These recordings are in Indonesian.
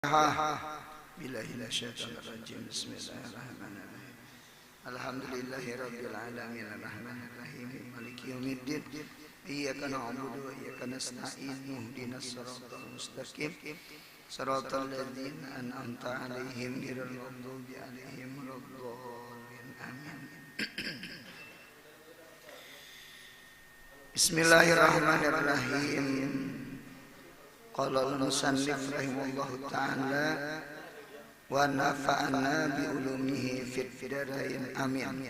Billahi minasyaitonir rajim. Bismillahirrahmanirrahim. Alhamdulillahirabbil alamin arrahmanir rahim maliki yaumiddin. Iyyaka na'budu wa iyyaka nasta'in. Ihdinas siratal mustaqim. Siratal ladzina an'amta 'alaihim ghairil maghdubi 'alaihim waladdallin. Amin. Bismillahirrahmanirrahim. Qala al-musannif rahimahullahu ta'ala wa nafa'ana bi ulumihi fid darain amin.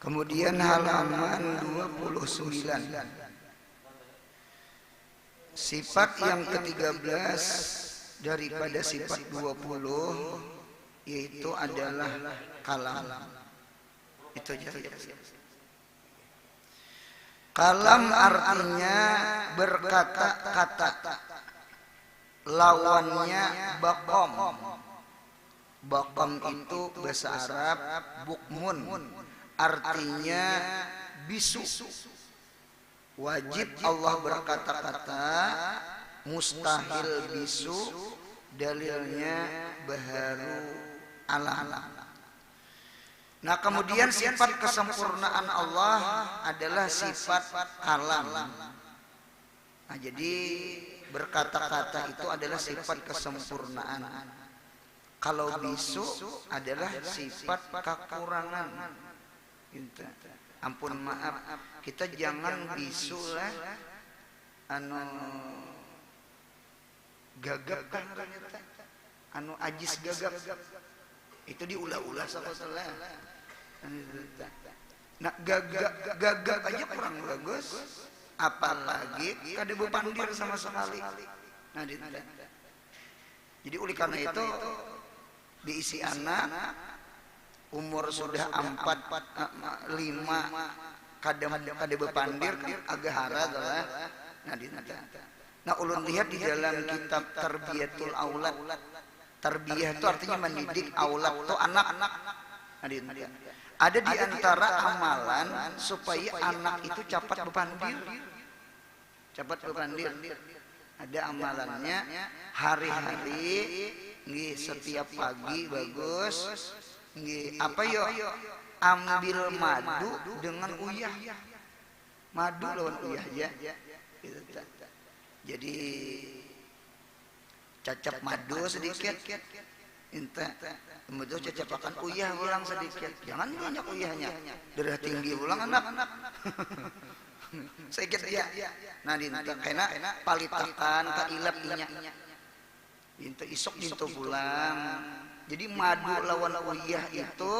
Kemudian halaman 29. Sifat yang ke-13 daripada sifat 20 yaitu adalah kalam. Itu aja. Kalam artinya berkata-kata, lawannya bakom. Bakom itu bahasa Arab bukmun, artinya bisu. Wajib Allah berkata-kata, mustahil bisu, dalilnya baharu ala. Nah, kemudian sifat kesempurnaan Allah adalah sifat kalam. Nah, jadi berkata-kata itu adalah sifat kesempurnaan. Kalau bisu adalah sifat kekurangan. Ampun maaf, kita jangan bisu lah gagap kan ajis gagap. Itu diulah-ulah salah. Nah, gagap aja kurang bagus, apalagi kada bepandir sama sekali. Nah, jadi oleh karena itu diisi anak umur sudah 4, 5 kada bepandir agak hara lah. Nah, ulun lihat di dalam kitab Tarbiyatul Aulad. Tarbiyah itu artinya mendidik, aulad itu anak-anak. Ada di antara amalan supaya anak itu cepat bepandir. Ada amalannya hari-hari, setiap pagi bagus. Apa yo? Ambil madu dengan uyah. Madu lawan uyah ya. Jadi cacap madu sedikit, kemudian cacapakan uyah ulang sedikit. Jangan banyak uyahnya, darah tinggi ulang anak. Sedikit ya. Nah, kena palitakan kailap inya. Dinta isok dinta pulang. Jadi madu lawan uyah itu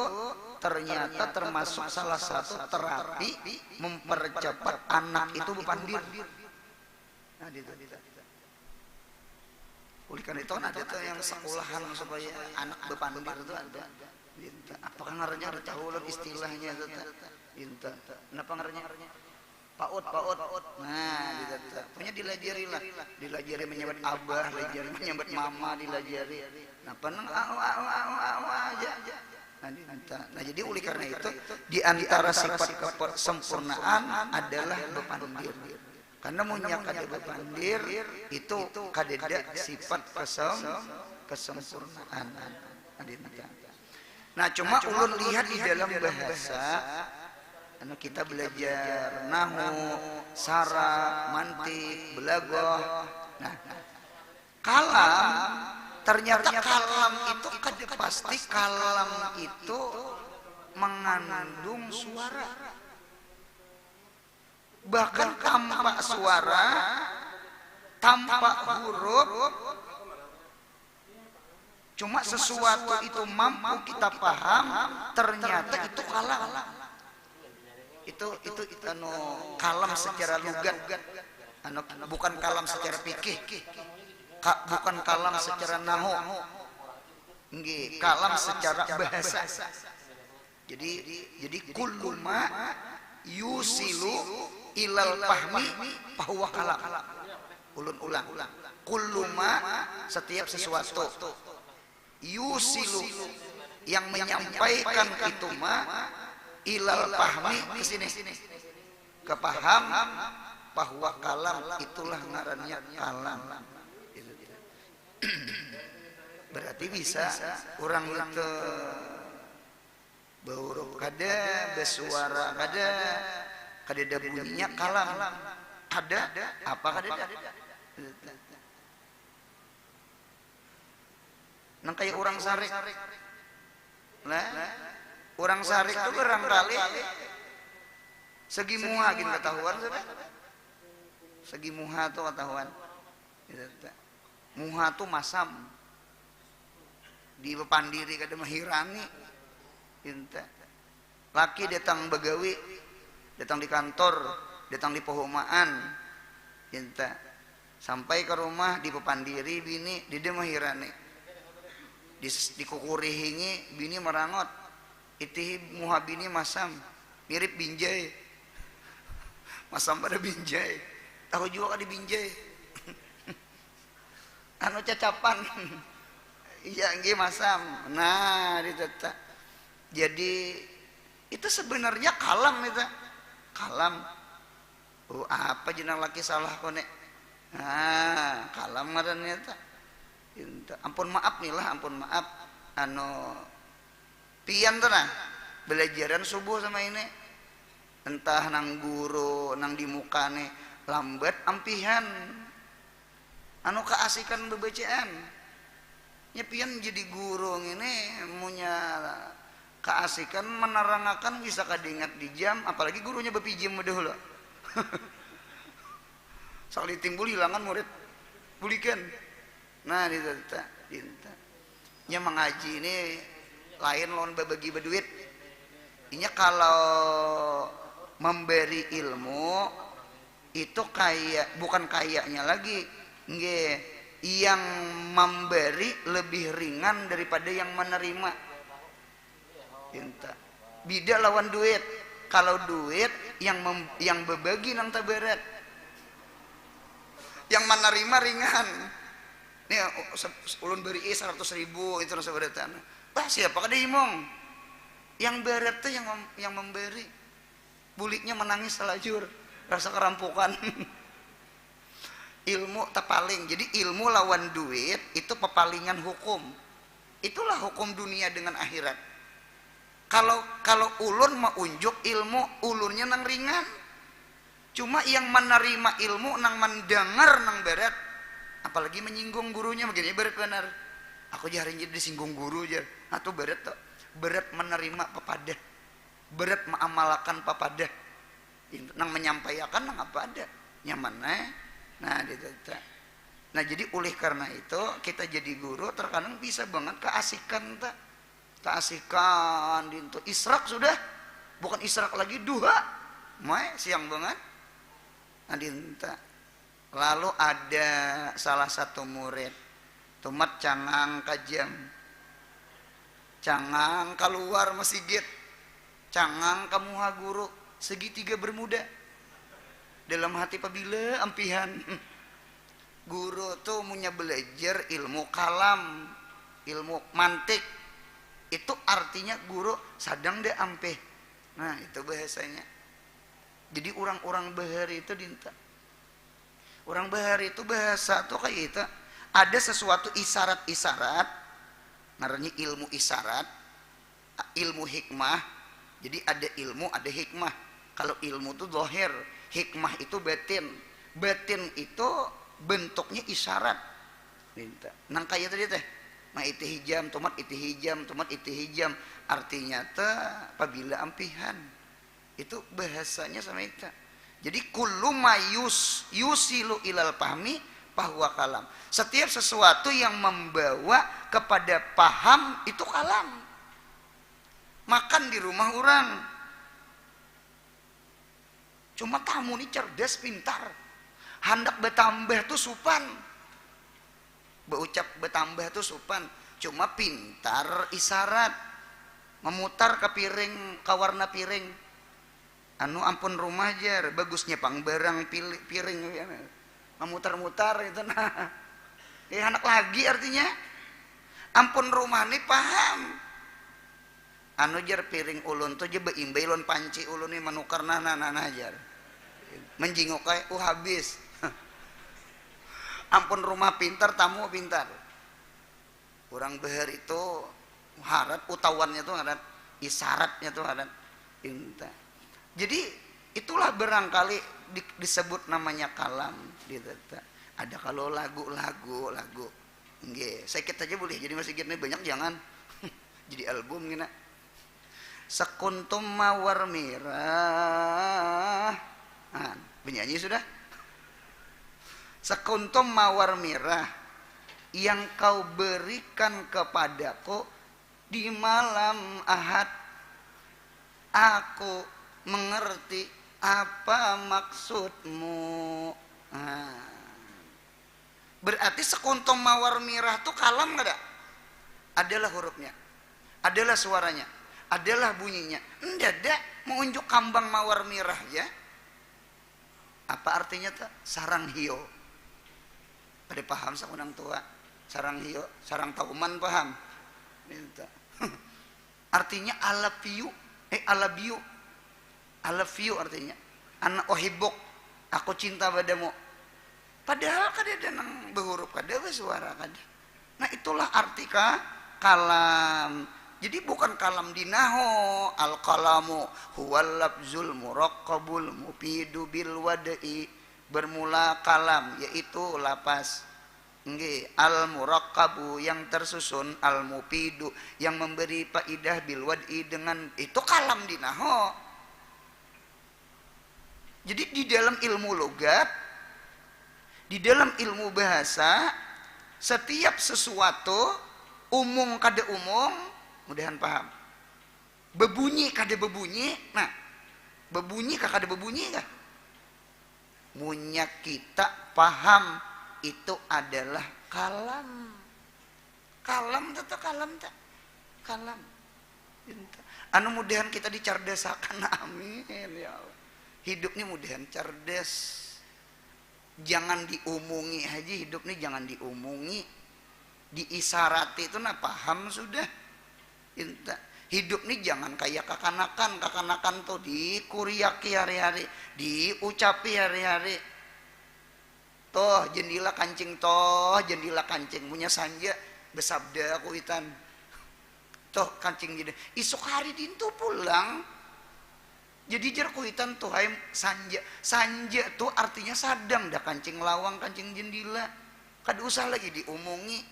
ternyata termasuk salah satu terapi mempercepat anak itu bepandir. Nah, oleh karena itu ada tuh yang sekolahan supaya anak bepandir itu ada. Apakah ngarannya cahulun istilahnya itu? Kenapa ngarannya? Paut. Nah, punya dilajari lah. Dilajari menyebut abah, dilajari menyebut mama, dilajari. Nah, peneng aja. Nah, jadi oleh karena itu di antara sifat kesempurnaan adalah bepandir. Karena munya kada bepandir itu kadeda sifat kesempurnaan. Nah, cuma ulun lihat di dalam bahasa, kita belajar nahwu, saraf, mantik, balaghah. Nah, kalam ternyata kalam itu kada pasti kalam itu mengandung suara. Bahkan tanpa suara, tanpa huruf, cuma sesuatu itu mampu kita paham, ternyata itu kalam. Itu kalam secara lugat, bukan kalam secara fikih, bukan kalam secara nahwu, kalam secara bahasa. Jadi kullu ma yusilu ilal fahmi fahuwa kalam. Ulun ulang. Kullu ma setiap sesuatu yusilu yang menyampaikan itu ma ilal fahmi ke sini ke paham bahwa kalam itulah ngarannya kalam. Berarti bisa orang itu bau kada bersuara kada bunyinya kalam ada apa kada nang kayak orang sarik nah orang sarik itu barangkali segi muha gin ketahuan segi muha tuh ketahuan muha tuh masam di Pandiri kada mahirani inta laki datang begawi datang di kantor datang di pohomaan inta sampai ke rumah di Pandiri bini di mahirani di kukurihingi bini merangot itih muha bini masam mirip binjai masam pada binjai tahu juga kan di binjai anu cacapan iya nggih masam nah diteta jadi itu sebenarnya kalam itu kalam apa jenang laki salah konek nah kalam ngarannya eta ampun maaf nih lah ampun maaf anu pian tuh nah belajaran subuh sama ini entah nang guru nang di muka nih lambat ampihan anu keasikan bebacaan nyepian jadi guru ini punya keasikan menerangakan bisa kadingat di jam apalagi gurunya bepijim dahulu sekali timbul hilangan murid bulikan nah dinta nya mengaji ini lain lawan berbagi berduit inya kalau memberi ilmu itu kayak bukan kayaknya lagi nggih yang memberi lebih ringan daripada yang menerima. Beda lawan duit. Kalau duit yang berbagi nang tabarat. Yang menerima ringan. Nih ulun beri 100.000 itu rasa beratan. Bah siapa kada imong? Yang berat tuh yang memberi. Buliknya menangis selajur, rasa kerampukan. Ilmu tepaling, jadi ilmu lawan duit itu pepalingan hukum. Itulah hukum dunia dengan akhirat. Kalau ulun mau unjuk ilmu, ulunnya nang ringan. Cuma yang menerima ilmu nang mendengar nang berat, apalagi menyinggung gurunya begini berat benar. Aku jaring jadi disinggung guru aja, atau berat tuh berat menerima pepadah, berat mengamalkan pepadah, nang menyampaikan nang apa ada nyaman Nah jadi oleh karena itu kita jadi guru terkadang bisa banget keasikan keasikan itu israk sudah bukan israk lagi duha siang banget adinta lalu ada salah satu murid tumat cangang kajam cangang keluar masjid cangang kamu ha guru segitiga bermuda dalam hati apabila ampihan guru tuh punya belajar ilmu kalam ilmu mantik itu artinya guru sadang deh ampeh nah itu bahasanya jadi orang-orang bahari itu dinta orang bahari itu bahasa tuh kayak itu ada sesuatu isyarat-isyarat ngarannya ilmu isyarat ilmu hikmah jadi ada ilmu ada hikmah kalau ilmu itu zahir hikmah itu batin itu bentuknya isyarat nang kaya tadi teh ma iti hijam tomat iti hijam artinya teh apabila ampihan itu bahasanya sama itu jadi kullu mayus yusilu ilal pahmi bahwa kalam setiap sesuatu yang membawa kepada paham itu kalam makan di rumah orang cuma tamu ini cerdas pintar hendak bertambah tuh supan berucap bertambah tuh supan cuma pintar isyarat memutar ke piring ke warna piring anu ampun rumah jar bagusnya pang barang piring memutar-mutar itu nah anak lagi artinya ampun rumah nih paham anu jar piring ulun tuh je beimbai ulun panci ulun nih menukar nana jar menjingok kayak habis ampun rumah pintar tamu pintar Kurang beher itu harat utawannya tuh harat, isyaratnya tuh harat. Jadi itulah barangkali disebut namanya kalam gitu. Ada kalau lagu. Nggih, sakit aja boleh. Jadi masih gini banyak jangan. Jadi album gini. Sekuntum mawar merah. Nah, penyanyi sudah. Sekuntum mawar merah yang kau berikan kepadaku di malam Ahad, aku mengerti apa maksudmu. Nah, berarti sekuntum mawar merah itu kalam nggak ada? Adalah hurufnya, adalah suaranya, adalah bunyinya. Enggak ada mengunjuk kambang mawar merah ya. Apa artinya tuh? Sarang hio. Pada paham seorang tua? Sarang hio, sarang tauman paham? Artinya I love you, artinya anak ohibok, aku cinta padamu. Padahal kada nang berhuruf kada suara kada. Nah itulah arti kalam. Jadi bukan kalam dinaho, al kalamu huwal lafzul muraqqabul mufidu bil wada'i. Bermula kalam yaitu lapas. Nggih, al muraqqabu yang tersusun, al mufidu yang memberi faidah bil wad'i dengan itu kalam dinaho. Jadi di dalam ilmu logat, di dalam ilmu bahasa, setiap sesuatu umum kada umum, mudahan paham. Bebunyi kada bebunyi, nah bebunyi kah kada bebunyi kah? Munya kita paham itu adalah kalam. Kalam tetap kalam tak? Kalam. Anu mudahan kita dicerdasakan, amin ya Allah. Hidup ini mudahan cerdas. Jangan diumungi haji, hidup ini jangan diumungi. Diisarati itu nah paham sudah. Hidup ini jangan kayak kakanakan tuh dikuriaki hari-hari, diucapi hari-hari. Toh jendela kancing punya sanja besabda kuitan. Toh kancing jadi isuk hari dintu pulang. Jadi jar kuitan tuh hayam sanja tuh artinya sadang dah kancing lawang kancing jendela. Kada usah lagi diumungi.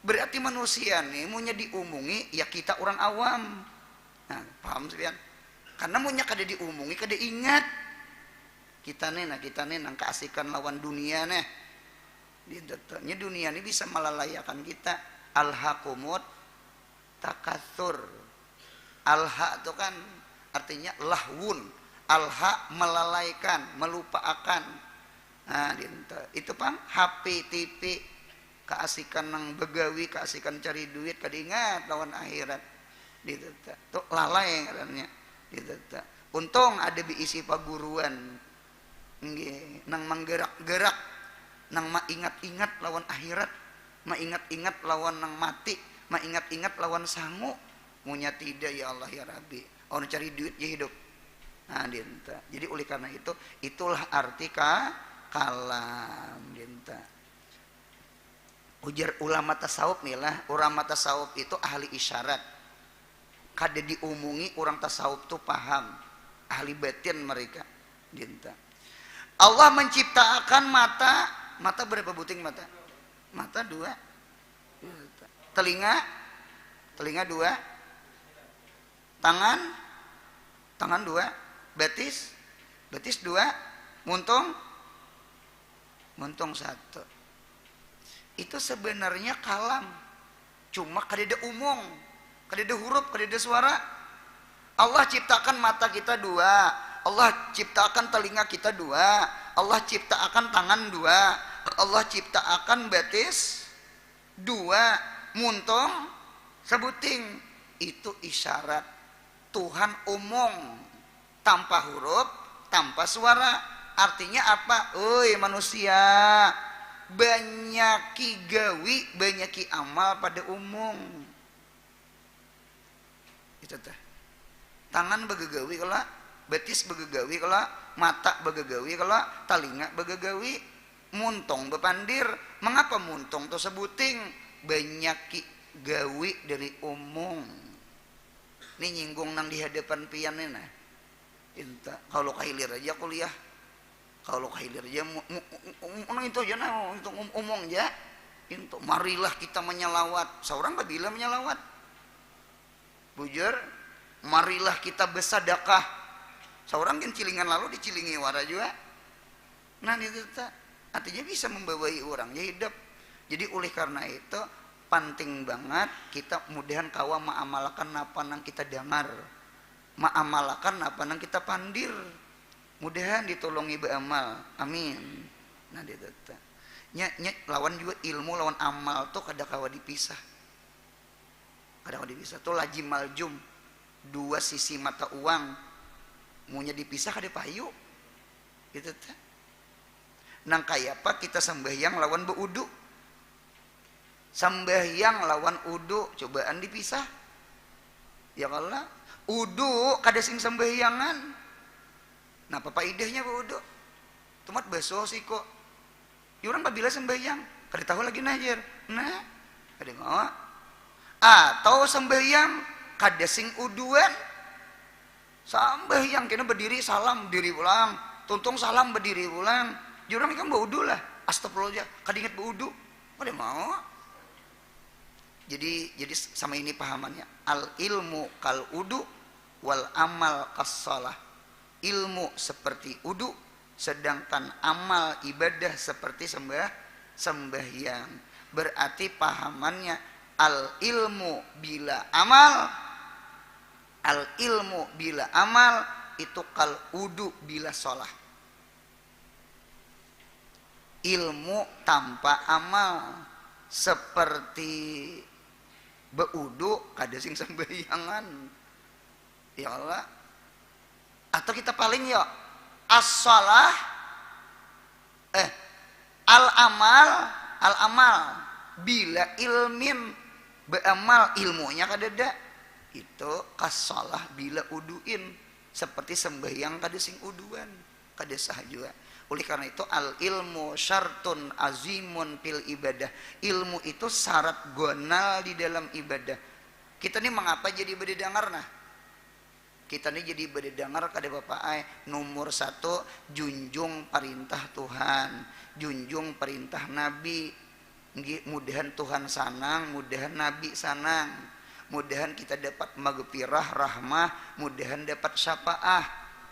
Berarti manusia nih maunya diumungi ya kita orang awam. Nah, paham sekalian? Karena maunya kada diumungi kada ingat. Kita nih nang keasikan lawan dunia nih. Nya dunia ini bisa melalayakan kita. Alhaqumut takatsur. Alha itu kan artinya lahwun. Alha melalaikan, melupakan. Nah, itu paham? HP, TV, keasikan nang begawi, keasikan cari duit, kada ingat lawan akhirat. Tuh lalai katanya. Untung ada diisi paguruan. Nggih, nang menggerak-gerak, nang maingat-ingat lawan akhirat, maingat-ingat lawan nang mati, maingat-ingat lawan sangu. Munya tidak ya Allah ya Rabbi. Orang cari duit ya hidup. Nah, dinta. Jadi oleh karena itu, itulah arti kalam dinta. Ujar ulama tasawuf nih lah, ulama tasawuf itu ahli isyarat. Kada diumungi orang tasawuf tuh paham, ahli batin mereka dinta. Allah menciptakan mata berapa buting mata? Mata 2. Telinga 2. Tangan 2. Betis 2. Muntung 1. Itu sebenarnya kalam. Cuma kada umum, kada huruf, kada suara. Allah ciptakan mata kita 2. Allah ciptakan telinga kita 2, Allah ciptakan tangan 2, Allah ciptakan betis 2, muntung sebuting. Itu isyarat Tuhan umum, tanpa huruf, tanpa suara. Artinya apa? Oi manusia, banyaki gawi, banyaki amal pada umum. Itu teh. Tangan begegawi kalau betis begegawi kalau mata begegawi kalau telinga begegawi, muntong bepandir. Mengapa muntong tuh sebuting? Banyaki gawi dari umum. Ini nyinggung nang di hadapan pian nih nah. Inta kalau kahilir aja kuliah. Kalau kahilir aja nang itu aja nah untuk umum aja. Intu marilah kita menyalawat. Seorang kabila menyalawat. Bujur, marilah kita bersedekah. Seorang kan cilingan lalu dicilingi wara juga. Nah itu artinya bisa membawai orang ya hidup. Jadi oleh karena itu penting banget kita mudahan kawa ma'amalakan apa nang kita dengar, ma'amalakan apa nang kita pandir. Mudahan ditolongi beramal, amin. Nah itu lawan juga ilmu lawan amal tuh kada kawa dipisah. Kada kawa dipisah tuh lajim maljum, dua sisi mata uang. Maunya dipisah kada payu. Gitu teh. Nang kaya apa kita sembahyang lawan beudu. Sembahyang lawan udu cobaan dipisah. Ya Allah, udu kada sing sembahyangan. Nah, apa faedahnya beudu? Tumat baso sih kok. Orang kabila sembahyang, kada tahu lagi najar. Nah, kada mau. Atau sembahyang kada sing uduan. Sembahyang kena berdiri salam berdiri ulang, tuntung salam berdiri ulang. Jurang ikan baudu lah, astagfirullah, kadinget baudu, kada mau. Jadi sama ini pahamannya. Al ilmu kal udu wal amal kas shalah. Ilmu seperti udu, sedangkan amal ibadah seperti sembahyang. Berarti pahamannya al ilmu bila amal. Al ilmu bila amal itu kal udu bila sholah. Ilmu tanpa amal seperti beudu kada sing sembahyangan. Ya Allah. Atau kita paling ya as-shalah al amal bila ilmin beamal ilmunya kadada. Itu kasalah bila uduin seperti sembahyang kada sing uduan kada sah juga. Oleh karena itu al ilmu syartun azimun fil ibadah. Ilmu itu syarat gonal di dalam ibadah. Kita ini mengapa jadi berdengar nah? Kita ini jadi berdengar kada bapak nomor 1 junjung perintah Tuhan, junjung perintah Nabi. Mudahan Tuhan sanang, mudahan Nabi sanang. Mudahan kita dapat maghfirah, rahmah, mudahan dapat syafaah.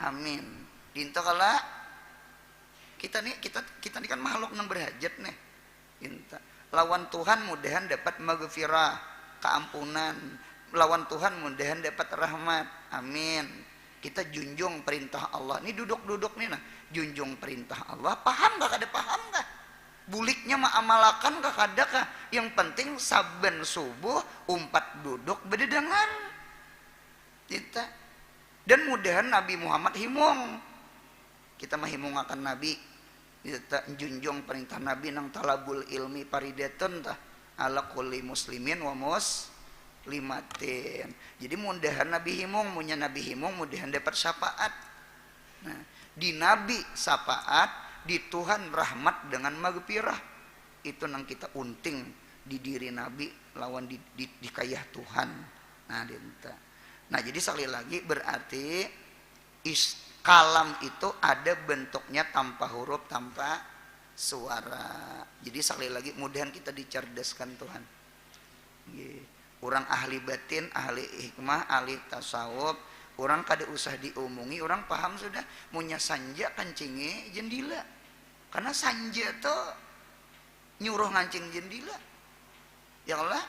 Amin. Dinta kala kita nih kan makhluk yang berhajat nih. Dinta. Lawan Tuhan mudahan dapat maghfirah, keampunan. Lawan Tuhan mudahan dapat rahmat. Amin. Kita junjung perintah Allah. Ini duduk-duduk nih nah, junjung perintah Allah. Paham gak? Kada paham gak? Buliknya ma'amalakan kah kada kah? Yang penting saben subuh umpat duduk berdengar kita. Dan mudahan Nabi Muhammad himung. Kita mahimung akan Nabi. Kita junjung perintah Nabi nang talabul ilmi paridatun tah ala kulli muslimin wa muslimatin. Jadi mudahan Nabi himung, munya Nabi himung mudahan dapat syafaat. Nah, di Nabi syafaat, di Tuhan rahmat dengan maghfirah. Itu nang kita unting di diri Nabi lawan di kayah Tuhan. Nah, dinta. Nah, jadi sekali lagi berarti kalam itu ada bentuknya tanpa huruf, tanpa suara. Jadi sekali lagi mudahan kita dicerdaskan Tuhan. Orang ahli batin, ahli hikmah, ahli tasawuf, orang kada usah diomongi, orang paham sudah. Munya sanja kancinge jendila. Karena sanja tuh nyuruh ngancing jendila. Ya Allah,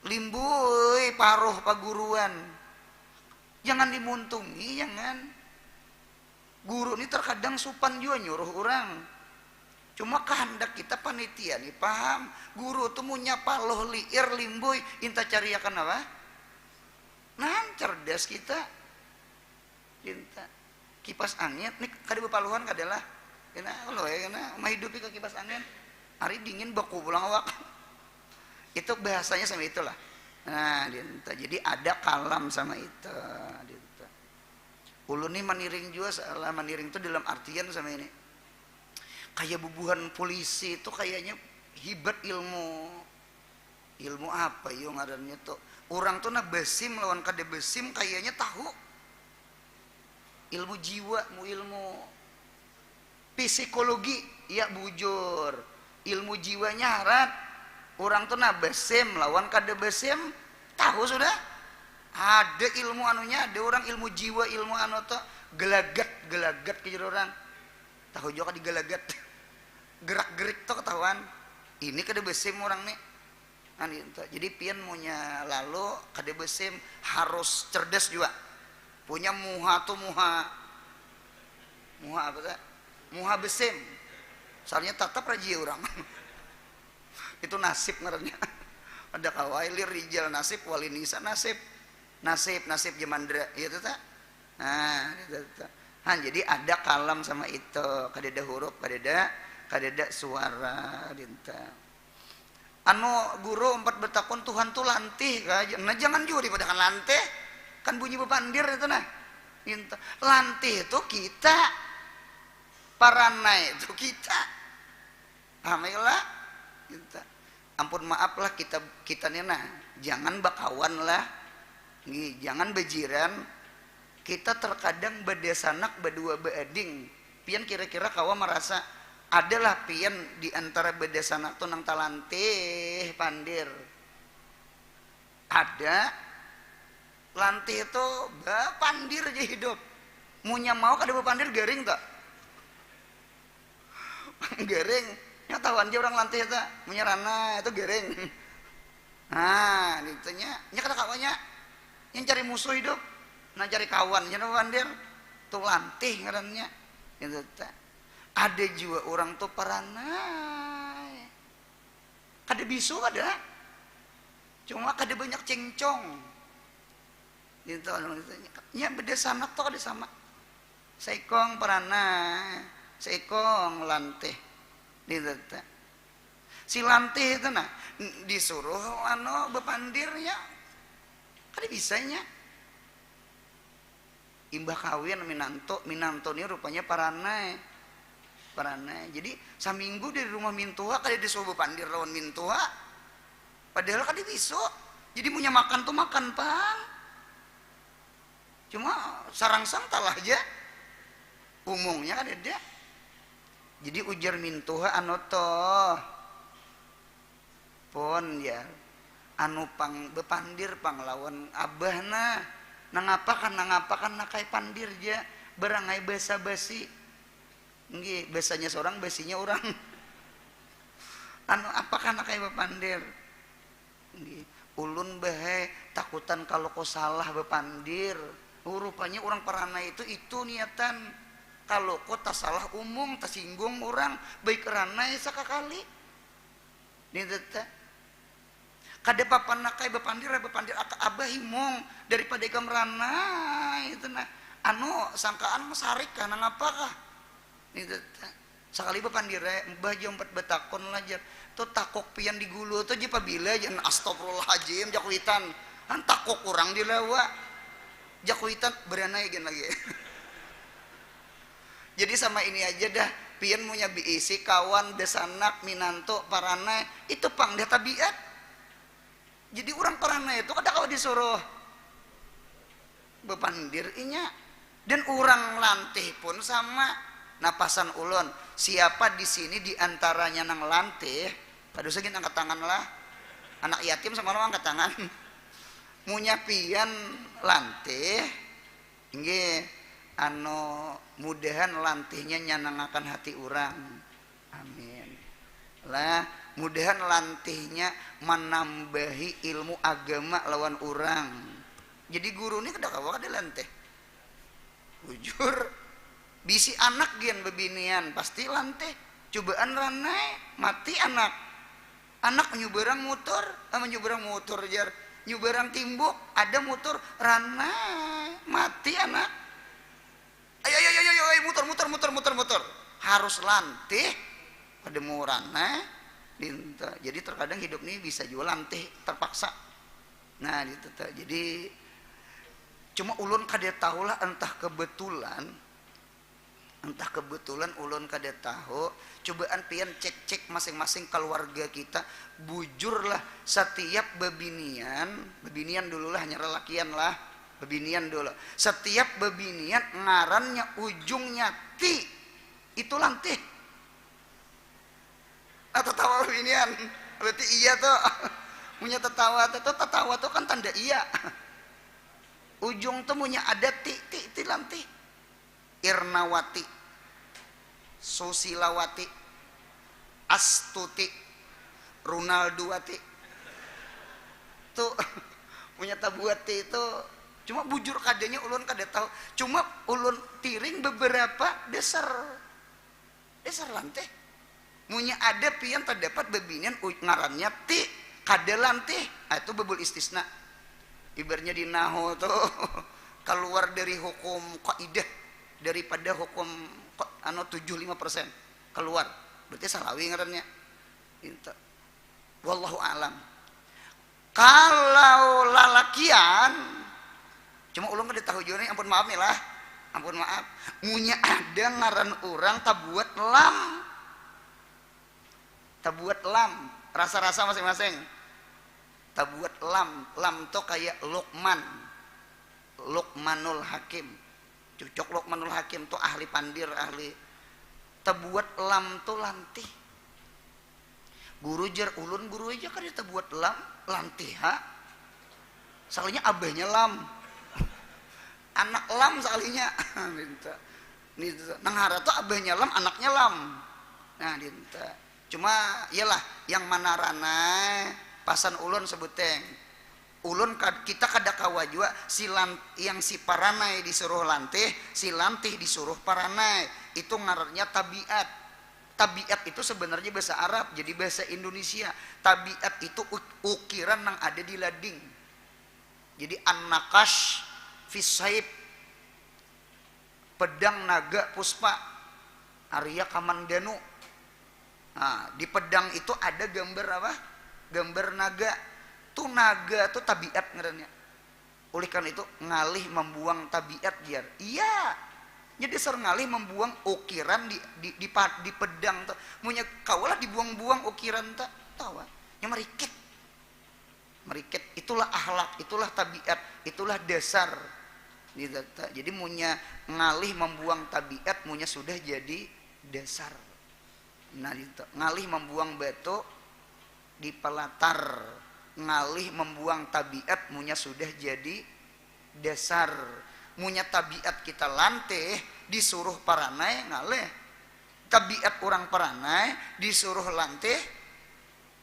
limbuy paruh paguruan. Jangan dimuntungi, jangan. Guru ini terkadang supan juga nyuruh orang. Cuma kehendak kita panitia nih paham. Guru tuh munya paloh liir limbuy, inta cariakan apa? Nah, cerdas kita. Cinta. Kipas angin, nih kada bepaluhan kadalah. Kena kalau ya kena mah hidupi ke kipas angin. Hari dingin baku pulang awak. Itu bahasanya sama itulah. Nah, dinta. Jadi ada kalam sama itu. Dinta. Ulun nih maniring juga salah maniring itu dalam artian sama ini. Kayak bubuhan polisi itu kayaknya hibat ilmu. ilmu apa yuk ngarannya tuh orang tuh na besim lawan kade besim kayaknya tahu ilmu jiwa mu ilmu psikologi ya bujur ilmu jiwanya harat orang tuh na besim lawan kade besim tahu sudah ada ilmu anunya ada orang ilmu jiwa ilmu anu tuh gelagat ke orang tahu juga digelagat gerak gerik tuh ketahuan ini kade besim orang nih jadi pian punya lalu kade besim harus cerdas juga punya muha tuh muha apa tuh muha besim soalnya tetap raji orang itu nasib ngarannya ada kawailir rijal nasib wali nisa nasib jamandra itu tak nah itu tak jadi ada kalam sama itu kadeda huruf kadeda suara dinta anu guru 4 betakun Tuhan tuh lantih nah jangan juga pada kan lantih kan bunyi bepandir itu nah lantih itu kita paranai itu kita alhamdulillah kita ampun maaf lah kita nena jangan bakawan lah jangan bejiran kita terkadang bedesanak berdua beading pian kira-kira kawa merasa adalah pian di antara bedesanak tuh nang talantih pandir ada lantih itu pandir aja hidup munya mau kada pandir garing tak garing nya tahuan aja orang lantih itu menyerana itu garing nah ditanya nya kata kawannya yang cari musuh hidup nah cari kawan jangan pandir tuh lantih ngarannya gitu tak ada juga orang tuh paranai kada bisu kada cuma kada banyak cengcong gitu ya beda sanak tuh kada sama seikong paranai seikong lantih gitu si lantih itu nah disuruh anu bepandirnya kada bisanya imbah kawin minanto ini rupanya paranai jadi saminggu dari rumah mintua kada disuruh bepandir lawan mintua padahal kada bisa jadi punya makan tuh makan pang cuma sarangsang talah aja umumnya kada ada jadi ujar mintua anu toh pon ya anu pang bepandir pang lawan abahna nangapakan nakai pandir ja berangai basa-basi nggih basanya seorang basinya orang anu apakah nakai bepandir nggih ulun bae takutan kalau kau salah bepandir rupanya orang parana itu niatan kalau kau tak salah umum tersinggung orang baik ranai sakakali ini teh kada papan nakai bepandir abah himong daripada ikam ranai itu nah anu sangkaan sarik kana ngapakah itu sekali bepandir mbah jeung 4 betakon lajar tuh takok pian digulu tuh je pabila jangan astagfirullahaladzim jakwitan han takok kurang dilewa jakwitan beranai gen lagi jadi sama ini aja dah pian punya biisi kawan desanak minanto paranai itu pang dia tabiat jadi orang paranai itu kada kau disuruh bepandir inya dan orang lantih pun sama napasan ulun siapa di sini diantaranya nang lantih aduh segini angkat tangan lah anak yatim sama lo angkat tangan munya pian lantih nggih anu mudahan lantihnya nyanangakan hati orang amin lah mudahan lantihnya menambahi ilmu agama lawan orang jadi guru ini kada kawa kada lantih jujur bisi anak gen bebinian pasti lantih cobaan ranai mati anak nyuberang motor jar nyuberang timbuk ada motor ranai mati anak ayo muter harus lantih pada mau ranai dinta jadi terkadang hidup ini bisa juga lantih terpaksa nah gitu jadi cuma ulun kada tahulah entah kebetulan Entah kebetulan ulun kada tahu, cobaan pian cek-cek masing-masing keluarga kita, bujurlah setiap bebinian dulu lah, hanya lelakian lah, bebinian dulu, setiap bebinian ngarannya ujungnya ti, itu lantih. Atau tawa bebinian berarti iya tuh. Punya tetawa tuh kan tanda iya. Ujung tuh punya ada ti lantih. Irnawati, Susilawati, Astuti, Ronalduati. Tuh punya tabuati itu cuma bujur kadanya ulun kada tahu. Cuma ulun tiring beberapa dasar lantih. Munya ada pian terdapat bebinian ngarannya ti kada lantih. Itu bebul istisna. Ibaratnya di nahu tuh keluar dari hukum kaidah, daripada hukum 75% keluar, berarti salawi ngarannya. Wallahu alam. Kalau lalakian cuma ulun kada tahu juga nih, ampun maaf nih lah, ampun maaf, munya ada ngaran orang tabuat lam rasa-rasa masing-masing. Tabuat lam tuh kayak Luqmanul Hakim, cocok Luqmanul Hakim tuh ahli pandir, ahli. Tabuat lam tuh lantih. Guru jar ulun guru aja kan tabuat lam lantih ha. Salahnya abahnya lam. Anak lam salahnya. Minta. Nih nang hara tuh abahnya lam, anaknya lam. Nah, dinta. Cuma iyalah yang mana ranai pasan ulun sebuteng. Ulun kita kada kawa juga yang si paranai disuruh lantih, si lantih disuruh paranai. Itu ngarannya tabiat. Tabiat itu sebenarnya bahasa Arab, jadi bahasa Indonesia. Tabiat itu ukiran yang ada di lading. Jadi an-naqash fisaib, pedang naga puspa, Arya Kamandanu. Nah, di pedang itu ada gambar apa? Gambar naga. Tuh naga tuh tabiat ngarannya. Oleh karena itu ngalih membuang tabiat biar. Iya. Jadi dasar ngalih membuang ukiran di pedang tuh. Munya kaulah dibuang-buang ukiran tak tahu. Yang merikit. Merikit itulah akhlak, itulah tabiat, itulah dasar. Jadi munya ngalih membuang tabiat, munya sudah jadi dasar. Nah, itu ngalih membuang batu di pelatar, ngalih membuang tabiat, munya sudah jadi dasar. Munya tabiat kita lantih, disuruh paranai ngalih. Tabiat orang paranai disuruh lantih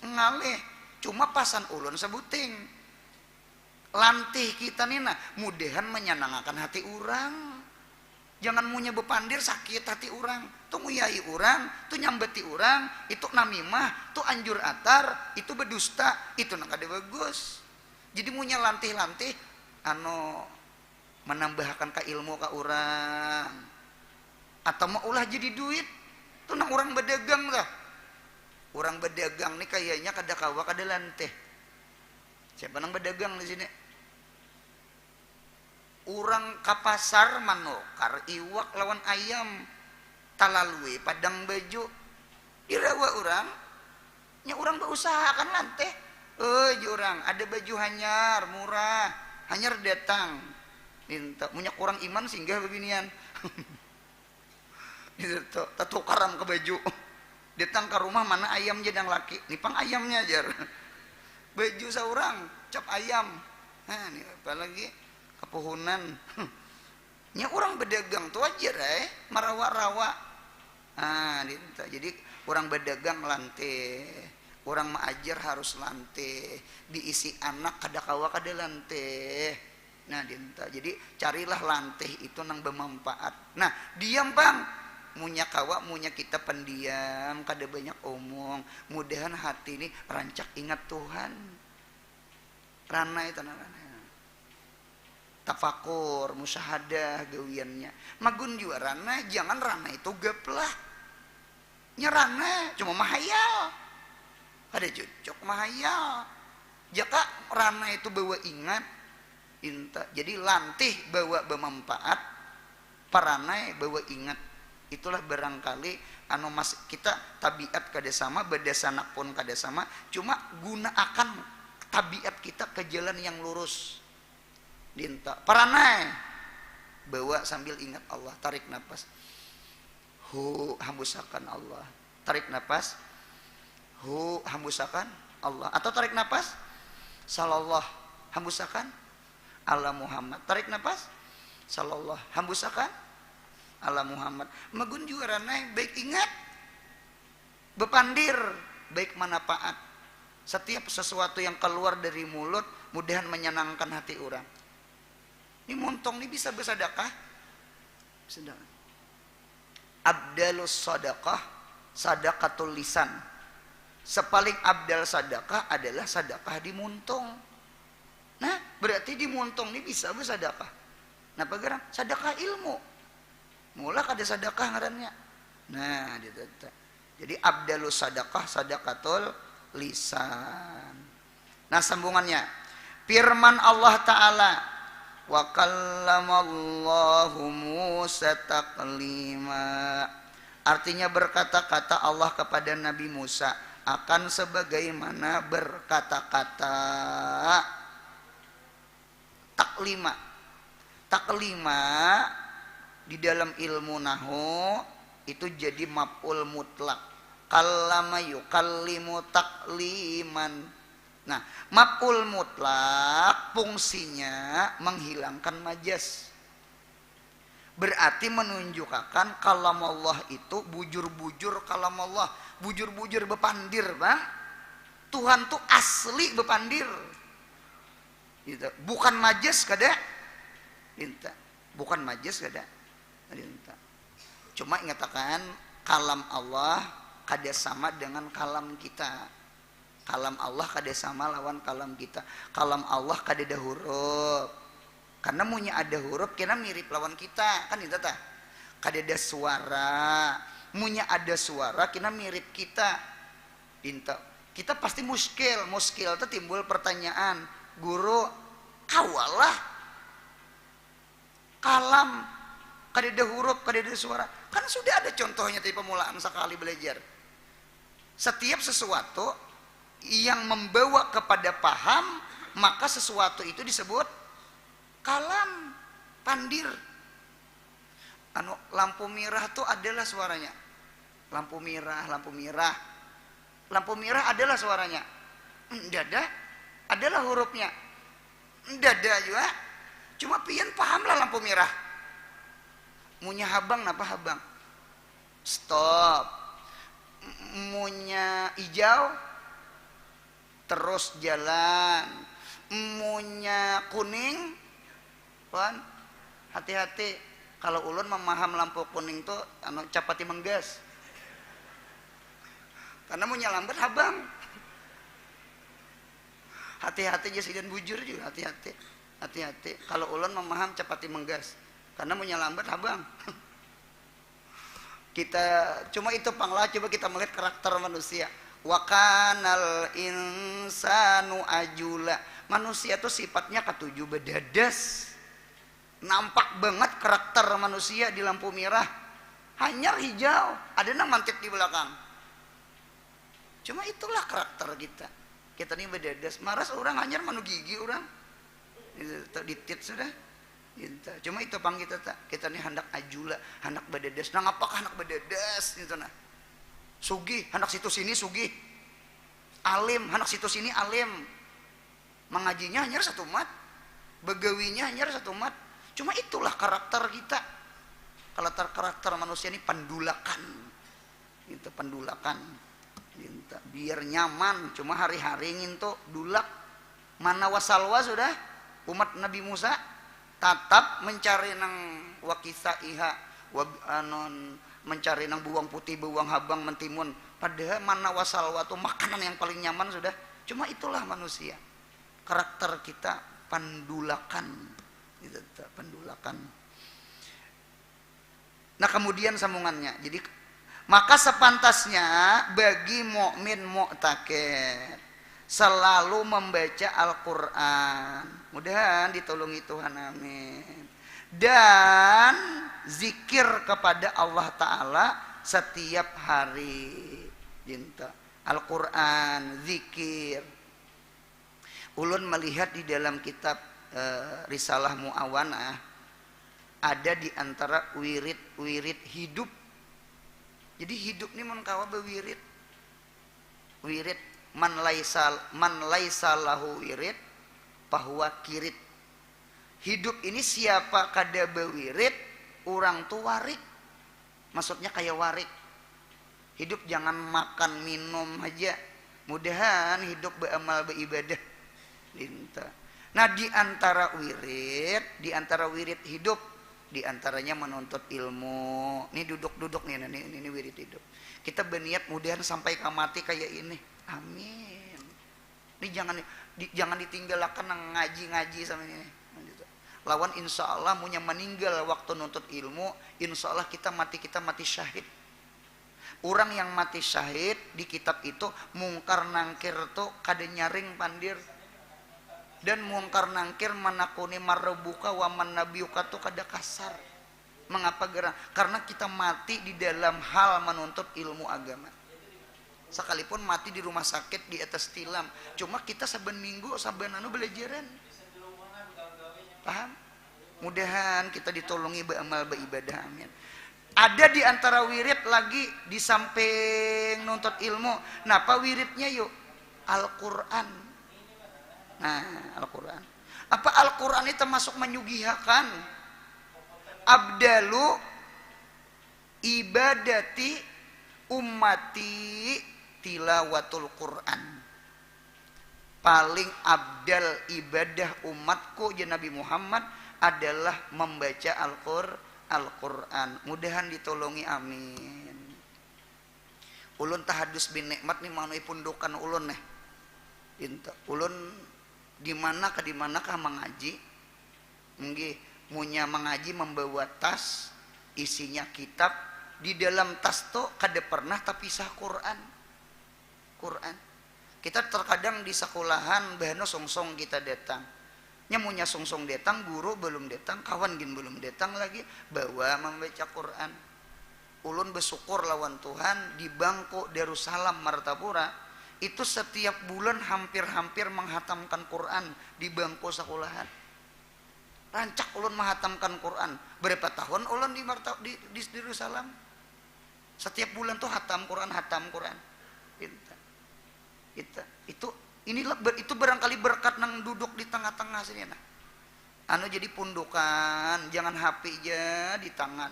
ngalih. Cuma pasan ulun sebuting lantih kita nih nah mudahan menyenangkan hati orang. Jangan munya bepandir sakit hati orang, tuh nguyai orang, tuh nyambeti orang, itu namimah, tuh anjur atar, itu berdusta, itu nang kada bagus. Jadi munya lantih-lantih menambahkan ke ilmu ke orang, atau mau ulah jadi duit, tuh nang orang berdagang lah. Orang berdagang nih kayaknya kada kawa kada lantih. Siapa nang berdagang di sini? Orang ke pasar manukar iwak lawan ayam talalui padang baju dirawa orang nya orang berusaha kan lanteh orang ada baju hanyar murah hanyar datang minta punya kurang iman singgah beginian itu tukaran ke baju datang ke rumah mana ayam jedang laki nipang ayamnya ajar baju seorang cap ayam nah ini apalagi kepuhunan nya orang berdagang tuh aja marawa-rawa. Nah, jadi orang berdagang lantih, orang mengajar harus lantih, diisi anak kada kawa kada lantih. Nah, jadi carilah lantih itu nang bermanfaat. Nah, diam bang, munya kawa munya kita pendiam, kada banyak omong. Mudahan hati ini rancak ingat Tuhan. Rana itu rana. Tafakur, musyahadah gawiannya. Magun juga rana, jangan rana itu gaplah. Nyerana cuma mahayal. Ada cocok mahayal. Jaka rana itu bawa ingat, jadi lantih bawa bermanfaat, paranai bawa ingat. Itulah barangkali anu mas kita tabiat kada sama, badasana pun kada sama, cuma gunakan tabiat kita ke jalan yang lurus. Dinta paranai bawa sambil ingat Allah, tarik nafas, hambusakan Allah, tarik nafas, hambusakan Allah, atau tarik nafas, sallallahu, hambusakan ala Muhammad, tarik nafas, sallallahu, hambusakan ala Muhammad. Magun juga ranai baik ingat, bepandir baik manfaat. Setiap sesuatu yang keluar dari mulut mudahan menyenangkan hati orang. Ini montong ini bisa bersedekah, sedekah. Abdalus sadaqah sadaqatul lisan. Sepaling abdal sedekah adalah sedekah di muntung. Nah, berarti di muntung ini bisa bersedekah. Napa garang? Sedekah ilmu. Mula kada sedekah ngarannya. Nah, jadi abdalus sadaqah sadaqatul lisan. Nah, sambungannya firman Allah Ta'ala, wa kallamallahu Musa taklima. Artinya berkata-kata Allah kepada Nabi Musa akan sebagaimana berkata-kata. Taklima di dalam ilmu nahwu itu jadi maf'ul mutlak. Kallama yukallimu takliman. Nah, maf'ul mutlak fungsinya menghilangkan majas. Berarti menunjukkan kalam Allah itu bujur-bujur kalam Allah, bujur-bujur bepandir, Bang. Tuhan tuh asli bepandir. Gitu. Bukan majas kada. Bukan majas kada. Cuma ingatakan kalam Allah kada sama dengan kalam kita. Kalam Allah kada sama lawan kalam kita. Kalam Allah kada ada huruf. Karena munya ada huruf kena mirip lawan kita, kan itu tah. Kada ada suara. Munya ada suara kena mirip kita. Kita pasti muskil itu timbul pertanyaan, guru kawalah kalam kada ada huruf, kada ada suara. Kan sudah ada contohnya di pemulaan sekali belajar. Setiap sesuatu yang membawa kepada paham, maka sesuatu itu disebut kalam, pandir. Lampu merah itu adalah suaranya. Lampu merah. Lampu merah adalah suaranya. Dada adalah hurufnya. Dada juga. Cuma pian pahamlah lampu merah. Munya habang napa habang? Stop. Munya hijau terus jalan. Munya kuning, pan hati-hati. Kalau ulun memaham lampu kuning tuh capati menggas. Karena munya lambat habang. Hati-hati jasidan bujur juga, hati-hati. Hati-hati. Kalau ulun memaham capati menggas. Karena munya lambat habang. Kita cuma itu panglah, coba kita melihat karakter manusia. Wa kanal insanu ajula. Manusia itu sifatnya ketujuh bedadas. Nampak banget karakter manusia di lampu merah. Hanyar hijau, ada nang mantit di belakang. Cuma itulah karakter kita. Kita ini bedadas. Maras orang hanyar manu gigi orang. Ditit sudah. Cuma itu pang kita nih hendak ajula, hendak bedadas. Nah, apakah hendak bedadas gitu nah. Sugih, hendak situ sini sugih. Alim, hendak situ sini alim. Mengajinya hanya satu mat, begawinya hanya satu mat. Cuma itulah karakter kita. Karakter manusia ini pendulakan. Gitu, pendulakan. Gitu. Biar nyaman, cuma hari-hari ngintu dulak. Mana wasalwa sudah umat Nabi Musa tatap mencari nang wakisa iha mencari nang buang putih buang habang mentimun, padahal mana wasalwa itu makanan yang paling nyaman sudah. Cuma itulah manusia, karakter kita pendulakan gitu, pendulakan. Nah, kemudian sambungannya, jadi maka sepantasnya bagi mukmin mu'takid selalu membaca Al-Quran. Mudah-mudahan ditolongi Tuhan, amin. dan zikir kepada Allah Ta'ala setiap hari. Dinta Al-Quran, zikir. Ulun melihat di dalam kitab Risalah Mu'awanah ada di antara wirid hidup. Jadi hidup ini mengkawa bewirid. Wirid man laisa lahu wirid bahwa kirit. Hidup ini siapa kada bewirid, orang tu warik. Maksudnya kayak warik. Hidup jangan makan minum aja. Mudahan hidup beramal beribadah. Linta. Nah di antara wirid hidup, di antaranya menuntut ilmu. Ini duduk nih, ini wirid hidup. Kita berniat mudahan sampai ke mati kayak ini. Amin. Ini jangan ditinggalkan ngaji sama ini. Lawan insya Allah punya meninggal waktu nuntut ilmu, insya Allah kita mati syahid. Orang yang mati syahid di kitab itu mungkar nangkir tuh kada nyaring pandir. Dan mungkar nangkir manakuni marrebuka wa mannabiuka tuh kada kasar. Mengapa gerang? Karena kita mati di dalam hal menuntut ilmu agama. Sekalipun mati di rumah sakit di atas tilam, cuma kita saben minggu saben belajaran. Paham? Mudahan kita ditolongi beramal beribadah, amin. Ada di antara wirid lagi di samping nuntut ilmu. Napa wiridnya yuk? Al-Quran. Nah, Al-Quran. Apa Al-Quran ini termasuk menyugihakan? Abdalu ibadati ummati tilawatul Quran. Paling abdal ibadah umatku ya Nabi Muhammad adalah membaca Al-Quran. Mudahan ditolongi, amin. Ulun tahadus bin nikmat nih manui pundukan ulun nih. Ulun di manakah mengaji? Nggih, munya mengaji membawa tas isinya kitab. Di dalam tas tuh kada pernah terpisah Quran. Kita terkadang di sekolahan bahano songsong kita datang. Nyamunya songsong datang, guru belum datang, kawan gin belum datang lagi, bawa membaca Quran. Ulun bersyukur lawan Tuhan di bangku Darussalam Martapura itu setiap bulan hampir menghatamkan Quran di bangku sekolahan. Rancak ulun menghatamkan Quran. Berapa tahun ulun di Darussalam? Setiap bulan tuh hatam Quran. Itu barangkali berkat nang duduk di tengah-tengah sini nah. Jadi pundukan, jangan HP aja di tangan.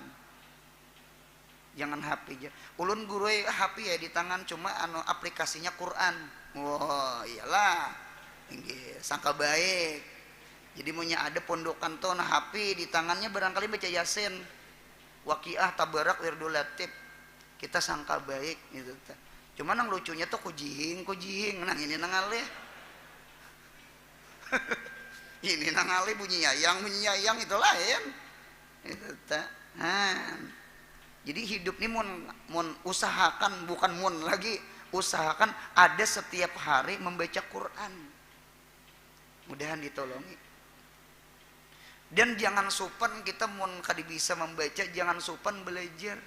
Jangan HP aja. Ulun guru HP ya di tangan, cuma aplikasinya Quran. Wah, iyalah. Nggih, sangka baik. Jadi punya ada pondokan tuh nah HP di tangannya barangkali baca Yasin. Waqiah, Tabarak, Wirdul Latif. Kita sangka baik gitu. Cuma nang lucunya tuh kujihing. Nang ini nang alih. Ini nang alih bunyi yayang itu lain. Itu tak. Jadi hidup ini mun usahakan, bukan mun lagi, usahakan ada setiap hari membaca Quran. Mudahan ditolongi. Dan jangan supan kita mun kada bisa membaca, jangan supan belajar.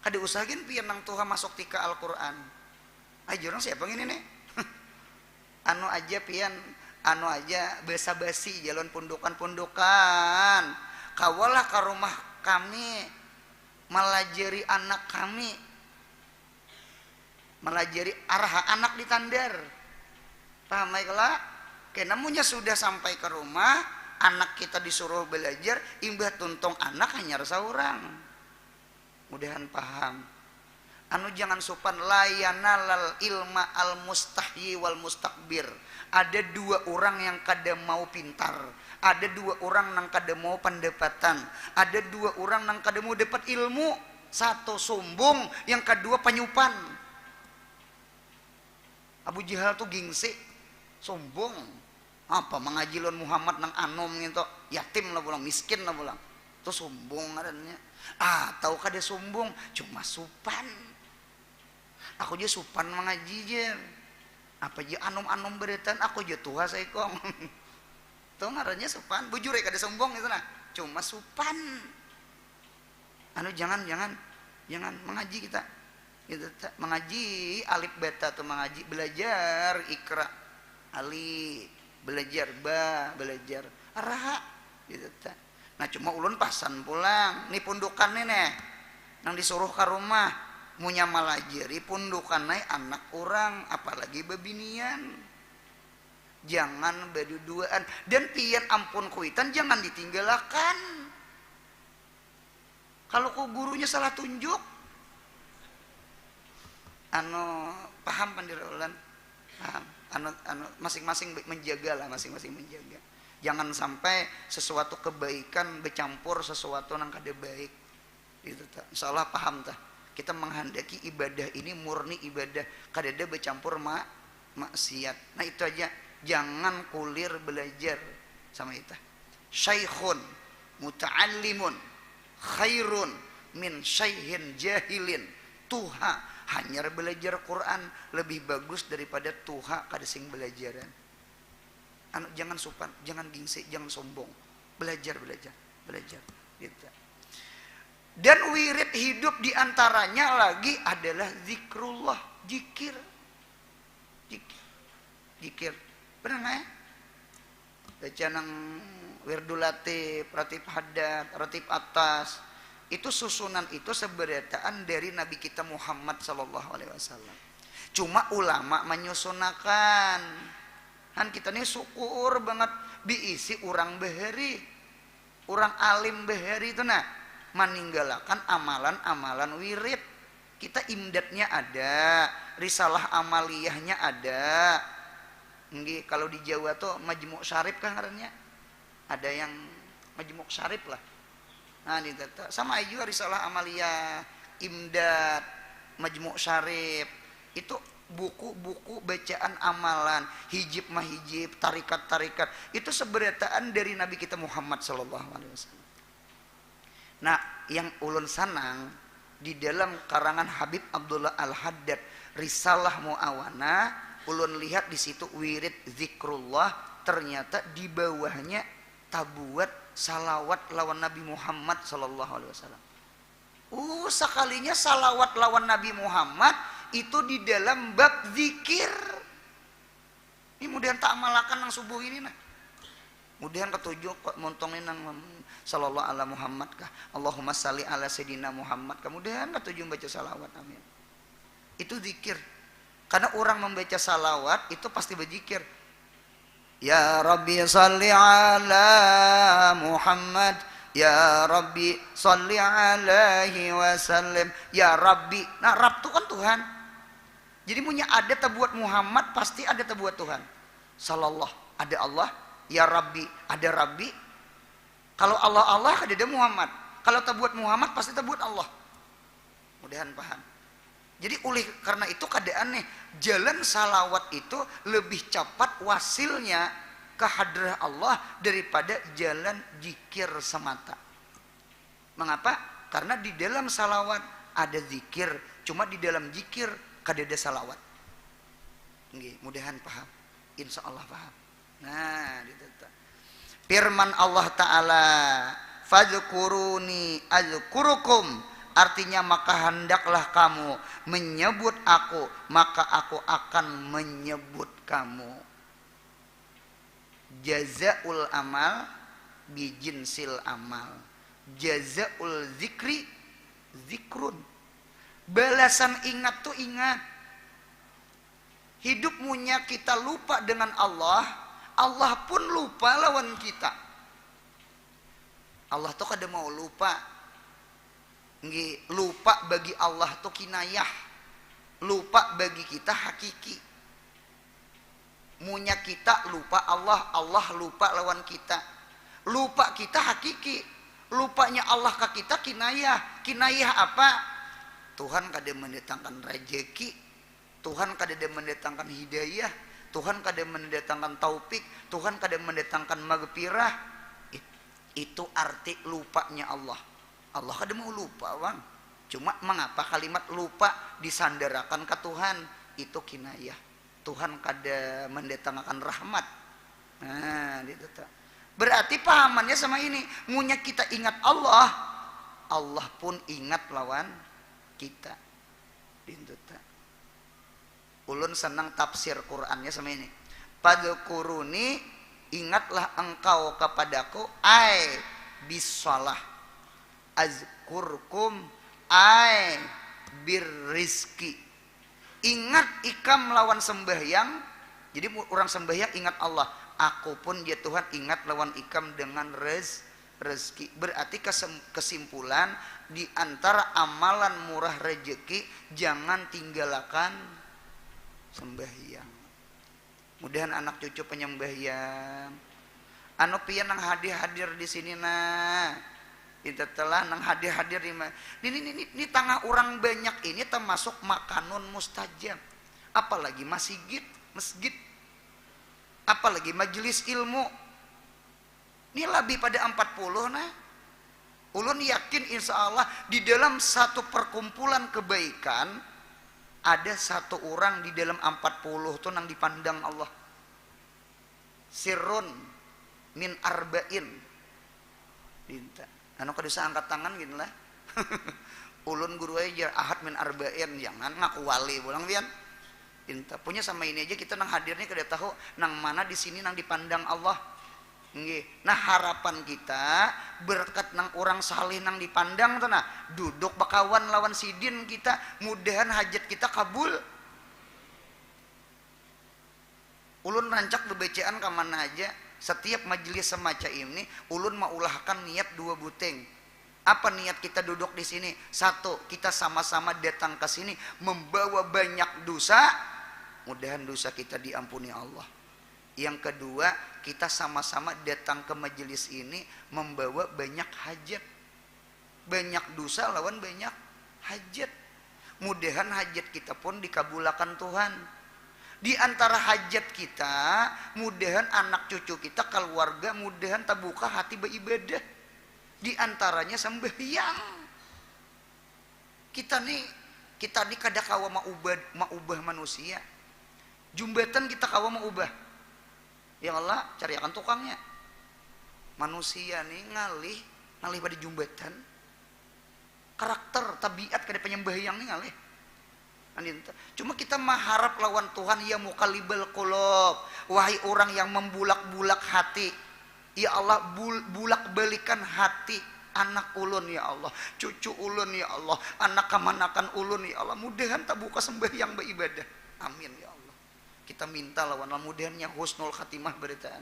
Kada usahakin pian nang Tuhan masuk tika Al-Quran. Ayo orang siapa ini nih? aja basa-basi jalan pundukan. Kawalah ke rumah kami melajari anak kami, melajari arah anak di tandar. Paham baiklah? Karena munya sudah sampai ke rumah, anak kita disuruh belajar, imbah tuntung anak hanya seorang. Mudahan paham. Jangan sopan layanalal ilma al mustahyi wal mustakbir. Ada dua orang yang kada mau pintar, ada dua orang yang kada mau pendapatan, ada dua orang yang kada mau dapat ilmu. Satu sombong, yang kedua penyupan. Abu Jahal tuh gengsi, sombong. Apa mengajilon Muhammad nang anom gitu, yatim lah pulang, miskin lah pulang. Tuh sombong adanya. Tahu kada sombong, cuma supan. Aku aja supan mengaji je. Apa aja anom-anom beretan, aku aja tuha saya kong. itu ngarannya sopan bujur ya kada sombong itu nah cuma sopan jangan mengaji kita gitu mengaji alif beta tuh mengaji belajar ikra ali belajar ba belajar ra gitu nah cuma ulun pasan pulang nih pundukan nih nang disuruh ke rumah munya malajari pundukan anak orang apalagi bebinian jangan berduaan dan pian ampun kuitan jangan ditinggalakan kalau ku gurunya salah tunjuk paham pandirulan paham masing-masing menjaga lah masing-masing menjaga jangan sampai sesuatu kebaikan bercampur sesuatu nang kada baik gitu ta insyaallah paham tah kita menghendaki ibadah ini murni ibadah kada ada bercampur maksiat nah itu aja jangan kulir belajar sama itu syaikhun muta'allimun khairun min syaihin jahilin tuha hanya belajar Quran lebih bagus daripada tuha kada sing belajaran jangan sopan jangan gengsi jangan sombong belajar gitu. Dan wirid hidup diantaranya lagi adalah zikrullah zikir pernah nggak baca nang wirdul latif ratib hadat ratib atas itu susunan itu seberataan dari Nabi kita Muhammad sallallahu alaihi wasallam cuma ulama menyusunakan kan kita nih syukur banget diisi orang beheri orang alim beheri itu nah meninggalkan amalan-amalan wirid kita imdatnya ada risalah amaliyahnya ada. Nggih, kalau di Jawa tuh majmuk syarif kan ngarannya. Ada yang majmuk syarif lah. Nah, ini sama juga risalah amaliyah, imdad, majmuk syarif. Itu buku-buku bacaan amalan, hijib mahijib, tarikat-tarikat. Itu seberataan dari Nabi kita Muhammad sallallahu alaihi wasallam. Nah, yang ulun sanang di dalam karangan Habib Abdullah Al-Haddad, Risalah Muawana ulun lihat di situ wirid zikrullah ternyata di bawahnya tabuat salawat lawan Nabi Muhammad sallallahu alaihi wasallam. Sekalinya salawat lawan Nabi Muhammad itu di dalam bab zikir. Ini mudahan tak amalakan nang subuh ini nah. Mudahan ketujuh kok montongin nang sallallahu ala Muhammad kah. Allahumma salli ala sayyidina Muhammad. Kemudian ketujuh baca salawat amin. Itu zikir. Karena orang membaca salawat itu pasti berzikir. Ya Rabbi salli ala Muhammad. Ya Rabbi salli alaihi wasallam. Ya Rabbi. Nah Rabb itu kan Tuhan. Jadi punya ada tabuat Muhammad pasti ada tabuat Tuhan. Sallallahu ada Allah. Ya Rabbi ada Rabbi. Kalau Allah ada Muhammad. Kalau tabuat Muhammad pasti tabuat Allah. Mudahan paham. Jadi oleh karena itu keadaannya jalan salawat itu lebih cepat wasilnya ke hadrah Allah daripada jalan zikir semata. Mengapa? Karena di dalam salawat ada zikir, cuma di dalam zikir kada ada salawat. Nggih, mudahan paham. Insya Allah paham. Nah, itu. Firman Allah Ta'ala, fadzkuruni azkurukum. Artinya maka hendaklah kamu menyebut aku, maka aku akan menyebut kamu. Jazaul amal bijinsil amal. Jazaul zikri zikrun. Balasan ingat tuh ingat. Hidup munya kita lupa dengan Allah, Allah pun lupa lawan kita. Allah tuh kada mau lupa. Nggih, lupa bagi Allah tuh kinayah, lupa bagi kita hakiki. Munya kita lupa Allah, Allah lupa lawan kita. Lupa kita hakiki, lupanya Allah ke kita kinayah. Kinayah apa? Tuhan kada mendatangkan rezeki, Tuhan kada mendatangkan hidayah, Tuhan kada mendatangkan taufik, Tuhan kada mendatangkan maghfirah. Itu arti lupanya Allah. Allah kada mau lupa bang. Cuma mengapa kalimat lupa disandarakan ke Tuhan? Itu kinayah. Tuhan kada mendatangkan rahmat. Nah, itu Berarti pahamannya sama ini, ngunya kita ingat Allah, Allah pun ingat lawan kita. Dintuta. Ulun senang tafsir Qur'annya sama ini. Padkuruni, ingatlah engkau kepadaku, ai bisalah, azkurkum ai birrizki. Ingat ikam lawan sembahyang. Jadi orang sembahyang ingat Allah. Aku pun ya Tuhan ingat lawan ikam dengan rezeki. Berarti kesimpulan di antara amalan murah rezeki, jangan tinggalkan sembahyang. Mudahan anak cucu penyembahyang. Anu pian nang hadir di sini nah. Itu telah nang hadir ini tengah orang banyak ini termasuk makanun mustajab. Apalagi masjid, apalagi majelis ilmu. Ini lebih pada 40 nah. Ulun yakin insya Allah di dalam satu perkumpulan kebaikan ada satu orang di dalam 40 tuh nang dipandang Allah. Sirrun min arba'in. Dinta. Anu kada angkat tangan gitu lah. Ulun guru aja ahad min arba'in, jangan ngaku wali ulang pian. Dinta. Punya sama ini aja kita nang hadirnya kada tahu nang mana di sini nang dipandang Allah. Nggih. Nah harapan kita berkat nang orang salih nang dipandang tuh nah duduk bakawan lawan sidin kita, mudahan hajat kita kabul. Ulun rancak bebecaan kemana aja. Setiap majelis semacam ini ulun maulahkan niat 2 buteng. Apa niat kita duduk di sini? 1, kita sama-sama datang ke sini membawa banyak dosa, mudahan dosa kita diampuni Allah. Yang kedua, kita sama-sama datang ke majelis ini membawa banyak hajat. Banyak dosa lawan banyak hajat. Mudahan hajat kita pun dikabulkan Tuhan. Di antara hajat kita, mudahan anak cucu kita, keluarga, mudahan terbuka hati beribadah. Di antaranya sembahyang. Kita nih kada kawa maubah manusia. Jumbatan kita kawa maubah. Ya Allah, cariakan tukangnya. Manusia nih ngalih pada jumbatan. Karakter, tabiat kada penyembahyang nih ngalih. Cuma kita mengharap lawan Tuhan, ya muqallibal qulub, wahai orang yang membulak-bulak hati, ya Allah bulak balikan hati anak ulun ya Allah, cucu ulun ya Allah, anak kamanakan ulun ya Allah, mudahan tak buka sembahyang beribadah, amin ya Allah. Kita minta lawan mudahannya husnul khatimah beritaan.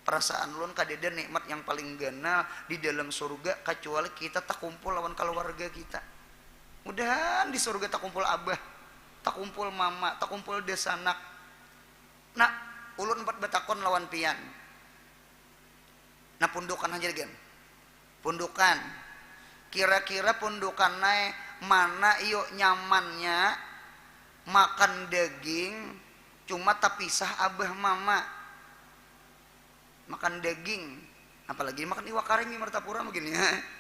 Perasaan ulun kadeda nikmat yang paling gana di dalam surga kecuali kita tak kumpul lawan keluarga kita. Mudahan di surga tak kumpul abah, tak kumpul mama, tak kumpul desanak. Nah, ulun 4 batakon lawan pian. Nah, pundukan aja gen. Pundukan. Kira-kira pundukan naik mana yuk nyamannya makan daging cuma tak pisah abah mama. Makan daging, apalagi makan iwak karing di Martapura begini ya.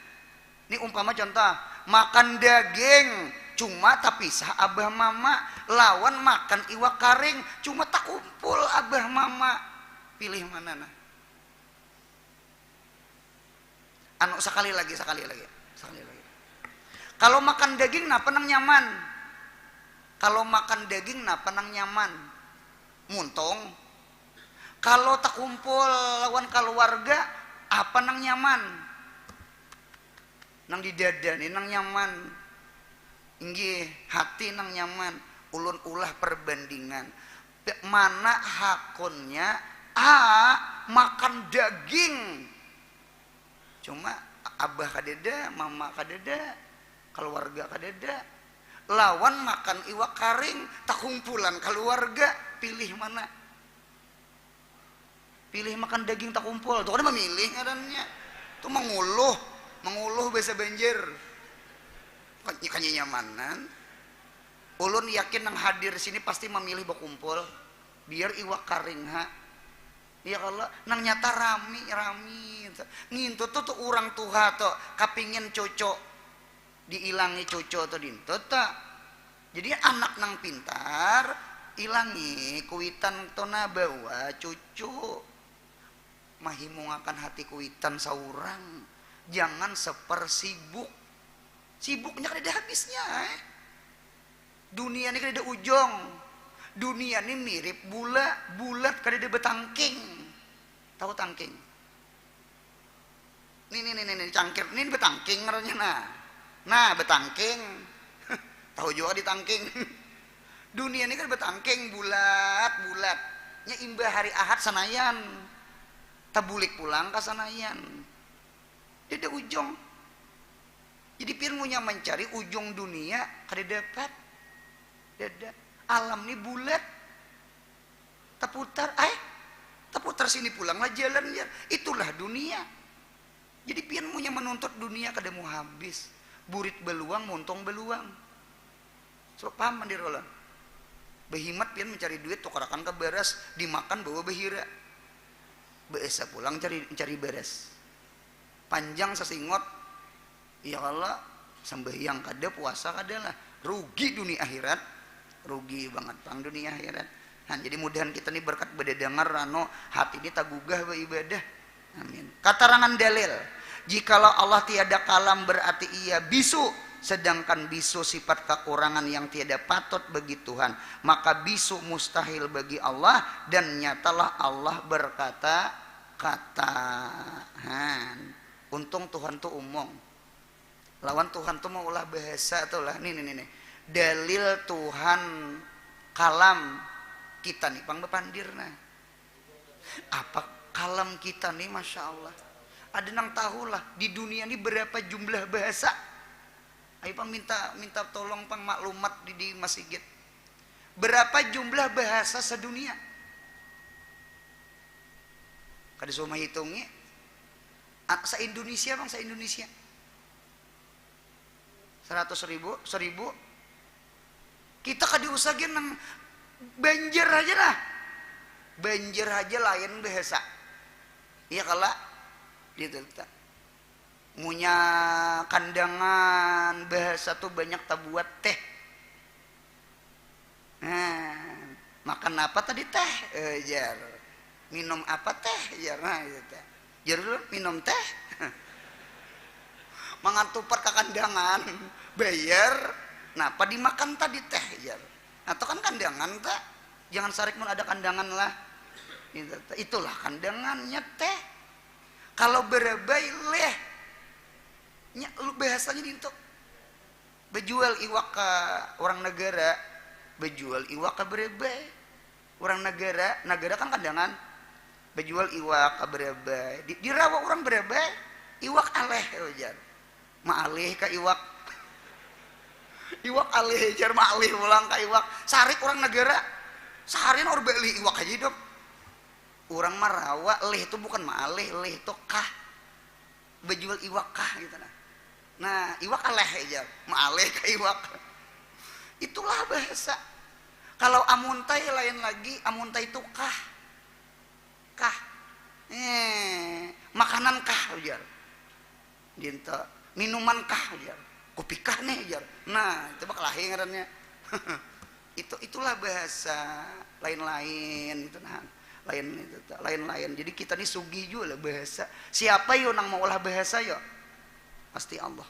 Ini umpama contoh, makan daging cuma tak pisah abah mama, lawan makan iwak karing cuma tak kumpul abah mama. Pilih mana nah? Anu sekali lagi. Kalau makan daging napa nang nyaman? Kalau makan daging napa nang nyaman? Muntung. Kalau tak kumpul lawan keluarga apa nang nyaman? Nang di dada nih nang nyaman. Inggih, hati nang nyaman. Ulun ulah perbandingan. Mana hakunnya makan daging. Cuma abah kadeda, mama kadeda, keluarga kadeda. Lawan makan iwak karing, tak kumpulan keluarga, pilih mana? Pilih makan daging tak kumpul. Tuh kan memilih ngarannya. Tuh menguluh bahasa banjir. Kayaknya nyamanan. Ulun yakin yang hadir sini pasti memilih berkumpul biar iwak karing ha. Ya Allah, nang nyata rami. Ngintut tuh orang tuha tuh kapingin cocok diilangi cocok tuh dintut tak. Jadi anak nang pintar ilangi kuitan tona bawa cucu. mahimungakan hati kuitan saurang, jangan sepersibuk. Sibuknya kan ada habisnya. Dunia ini kan ada ujung. Dunia ini mirip bulat kan ada betangking. Tahu tangking? Nih cangkir, ini betangking ngarannya nah betangking. Tahu juga di tangking. Dunia ini kan betangking bulat. Nya imbah hari Ahad sanayan. Tabulik pulang ke sanayan. Dia ada ujung. Jadi pirmunya mencari ujung dunia kada dapat. Dada. Alam ini bulat. Terputar sini pulang lah jalan ya. Itulah dunia. Jadi pirmunya menuntut dunia kada mau habis. Burit beluang, montong beluang. So paham mandir ulang. Behimat pian mencari duit tukarakan ke beras, dimakan bawa behira. Beesa pulang cari beres. Panjang sesingot. Ya Allah, sembahyang kada, puasa kada lah. Rugi dunia akhirat. Rugi banget pang dunia akhirat. Nah, jadi mudahan kita nih berkat bededengar rano hati ini tagugah beribadah. Amin. Katarangan dalil. Jikalau Allah tiada kalam berarti ia bisu. Sedangkan bisu sifat kekurangan yang tiada patut bagi Tuhan. Maka bisu mustahil bagi Allah. Dan nyatalah Allah berkata-kata. Untung Tuhan tuh umum. Lawan Tuhan tuh mau ulah bahasa tuh lah. Nih. Dalil Tuhan kalam kita nih pang bepandirna. Apa kalam kita nih, masya Allah. Ada nang tahu lah di dunia ini berapa jumlah bahasa. Ayo pang minta tolong pang maklumat di masjid. Berapa jumlah bahasa sedunia? Kada semua hitungnya. Se Indonesia bang, se Indonesia. 100.000, 1000. Kita kada usahkin nang banjir aja lah. Banjir aja lain bahasa. Iya kala gitu tak. Munya kandangan bahasa tuh banyak tabuat teh. Makan apa tadi teh? Jar. Minum apa teh? Jar. Nah, gitu. Jar dulu minum teh. Mangantupar ke kandangan, bayar. Nah, apa dimakan tadi teh? Jar. Atau kan kandangan tak? Jangan sarik mun ada kandangan lah. Itulah kandangannya teh. Kalau berebay leh, lu bahasanya itu bejual iwak ke orang negara, bejual iwak ke berebay. Orang negara kan kandangan, bejual iwak ke berebay. Dirawa orang berebay, iwak aleh jar. Maalih ke iwak. Iwak alih jar maalih ulang ke iwak. Sarik orang negara, saharin orang beli iwak aja hidup. Orang marawa leh itu bukan maalih, leh itu kah. Bejual iwak kah gitu nah. Nah, iwak aleh aja, maalih ke iwak. Itulah bahasa. Kalau amuntai lain lagi, amuntai itu kah. Kah. Makanan kah ujar. Dinta, minuman kah ujar. Kopi kah nih ujar. Nah, itu bakal lahir ngarannya. Itulah bahasa lain-lain itu nah. Lain-lain. Jadi kita nih sugih juga lah bahasa. Siapa yo nang mau ulah bahasa yo? Pasti Allah.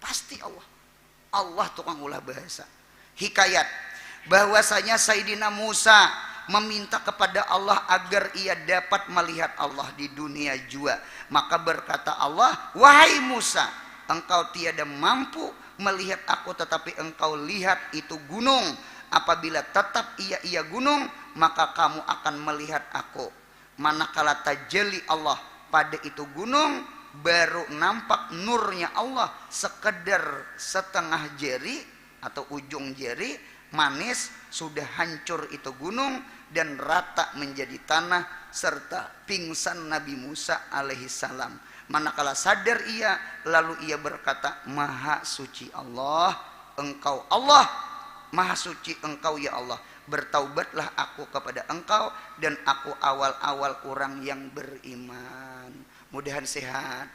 Pasti Allah. Allah tukang ulah bahasa. Hikayat bahwasanya Sayyidina Musa meminta kepada Allah agar ia dapat melihat Allah di dunia jua. Maka berkata Allah, "Wahai Musa, engkau tiada mampu melihat aku, tetapi engkau lihat itu gunung. Apabila tetap ia gunung, maka kamu akan melihat aku. Manakala tajalli Allah pada itu gunung, baru nampak nurnya Allah sekedar setengah jari atau ujung jari, manis, sudah hancur itu gunung dan rata menjadi tanah, serta pingsan Nabi Musa alaihi salam. Manakala sadar ia, lalu ia berkata, Maha suci Allah, engkau Allah, Maha suci engkau ya Allah. Bertaubatlah aku kepada engkau, dan aku awal-awal orang yang beriman. Mudahan sehat,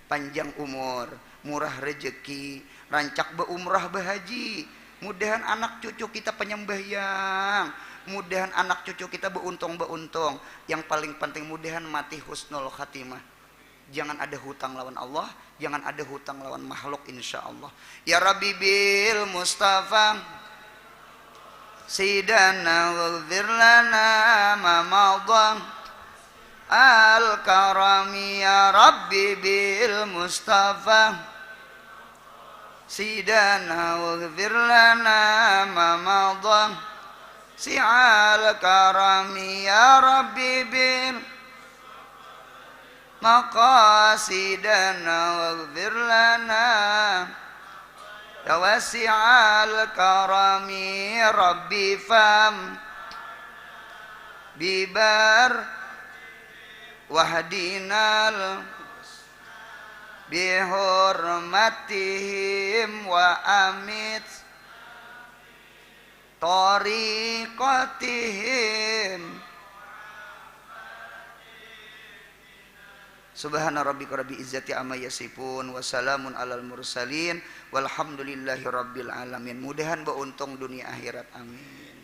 panjang umur, murah rezeki, rancak beumrah bahaji. Mudahan anak cucu kita penyembahyang, mudahan anak cucu kita beuntung. Yang paling penting mudahan mati husnul khatimah. Jangan ada hutang lawan Allah, jangan ada hutang lawan makhluk insyaallah. Ya Rabbi bil Mustafa Sayyidana waghfir lana ma madha al-karami ya Rabbi bil Mustafa Sayyidana waghfir lana ma madha si'al karami ya Rabbi bil maqasidana waghfir lana ya wasi'al karami Rabbi fam bibar wahdinal bihurmatihim wa amit tariqatihim. Subhana rabbika rabbil izzati amma yasifun wa salamun alal mursalin walhamdulillahi rabbil alamin. Mudahan beuntung dunia akhirat, amin.